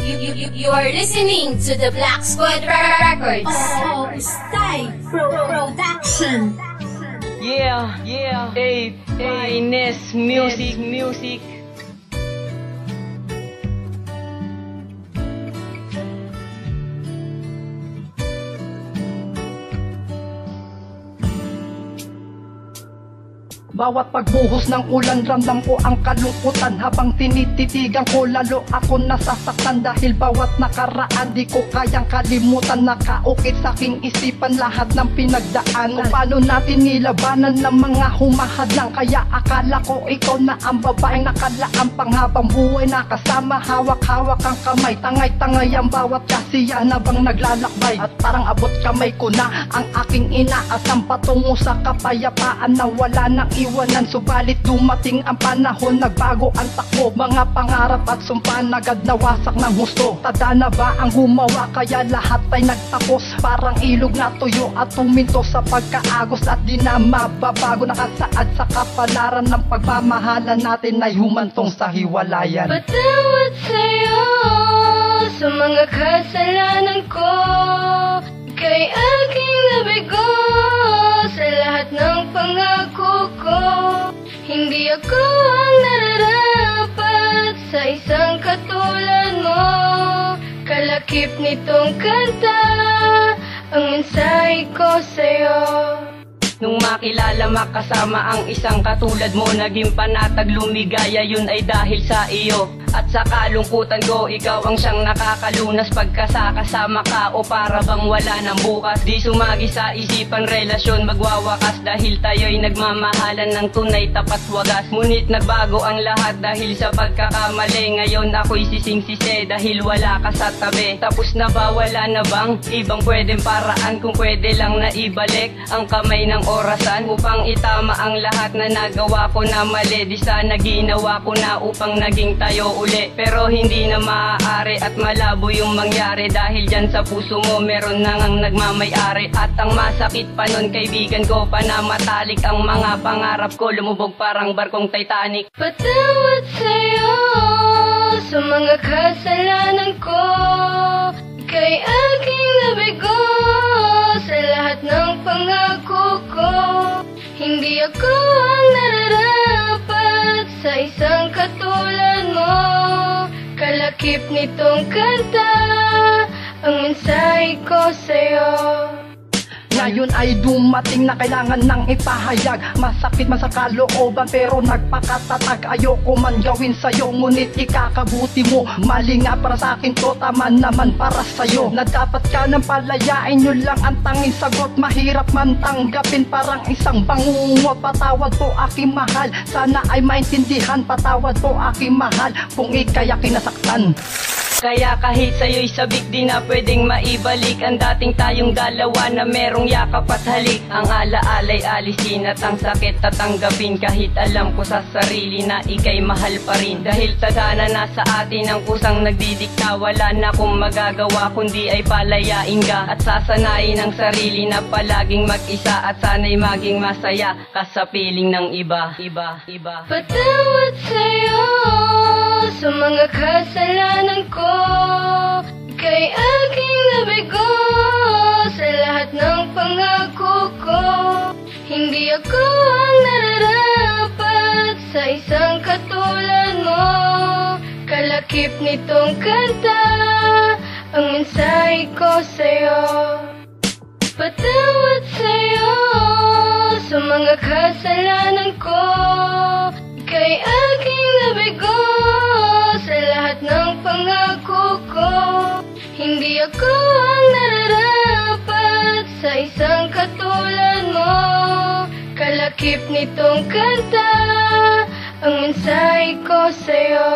You are listening to the Black Squad Records. Oh, Style Production. Yeah, Finest music. Bawat pagbuhos ng ulan, ramdam ko ang kalungkutan. Habang tinititigan ko, lalo ako nasasaktan. Dahil bawat nakaraan, di ko kayang kalimutan. Nakaukit sa aking isipan lahat ng pinagdaan. Kung paano natin nilabanan ng mga humahadlang. Kaya akala ko ikaw na ang babaeng nakalaan panghabang buhay. Nakasama, hawak-hawak ang kamay. Tangay-tangay ang bawat kasiyahan habang naglalakbay. At parang abot kamay ko na ang aking inaasam patungo sa kapayapaan na wala nang iwanan. Subalit dumating ang panahon, nagbago ang takbo. Mga pangarap at sumpa agad nawasak ng husto. Tada na ba ang gumawa kaya lahat ay nagtapos? Parang ilog na tuyo at tuminto sa pagkaagos. At di na mababago, nakasaad sa kapalaran ng pagmamahalan natin ay humantong sa hiwalayan. Patawad sa'yo sa mga kasalanan ko, kay aking nabigo sa lahat ng pangako ko. Hindi ako ang nararapat sa isang katulad mo. Kalakip nitong kanta ang mensahe ko sa'yo. Nung makilala makasama ang isang katulad mo, naging panatag lumigaya, yun ay dahil sa iyo. At sa kalungkutan ko, ikaw ang siyang nakakalunas pagkasakasama ka, o para bang wala ng bukas. Di sumagi sa isipan relasyon magwawakas, dahil tayo'y nagmamahalan ng tunay, tapat, wagas. Ngunit nagbago ang lahat dahil sa pagkakamali. Ngayon ako'y sising-sisi dahil wala ka sa tabi. Tapos na ba, wala na bang ibang pwedeng paraan? Kung pwede lang na ibalik ang kamay ng orasan upang itama ang lahat na nagawa ko na mali. Di sana ginawa ko na upang naging tayo uli. Pero hindi na maaari at malabo yung mangyari, dahil dyan sa puso mo meron nang ang nagmamay-ari. At ang masakit pa nun, kaibigan ko, panamatalik ang mga pangarap ko, lumubog parang barkong Titanic. Patawad sa'yo sa mga kasalanan ko, kay aking nabigo sa lahat ng pangako ko. Hindi ako ang nararapat sa isang katulad mo. Kalakip nitong kanta ang mensahe ko sa'yo. Ngayon ay dumating na kailangan nang ipahayag. Masakit man sa kalooban pero nagpakatatag. Ayoko man gawin sa'yo, ngunit ikakabuti mo. Mali nga para sa akin to, tama naman para sa'yo. Na dapat ka nang palayain, yun lang ang tanging sagot. Mahirap man tanggapin, parang isang bangungot. Patawad po aking mahal, sana ay maintindihan. Patawad po aking mahal kung ika'y kinasaktan. Kaya kahit sa'yo'y sabik, di na pwedeng maibalik ang dating tayong dalawa na merong yakap at halik. Ang alaala'y alisin at ang sakit tatanggapin, kahit alam ko sa sarili na ika'y mahal pa rin. Dahil tadhana na sa atin ang kusang nagdidikta, wala na akong magagawa kundi ay palayain ka. At sasanayin ang sarili na palaging mag-isa, at sana'y maging masaya ka sa piling ng iba. Patawad sa'yo sa mga kasalanan ko, kay aking nabigo sa lahat ng pangako ko. Hindi ako ang nararapat sa isang katulad mo. Kalakip nitong kanta ang mensahe ko sa'yo. Patawad sa'yo sa mga kasalanan ko, kay aking nabigo sa lahat ng pangako ko. Hindi ako ang nararapat sa isang katulad mo. Kalakip nitong kanta ang mensahe ko sa'yo.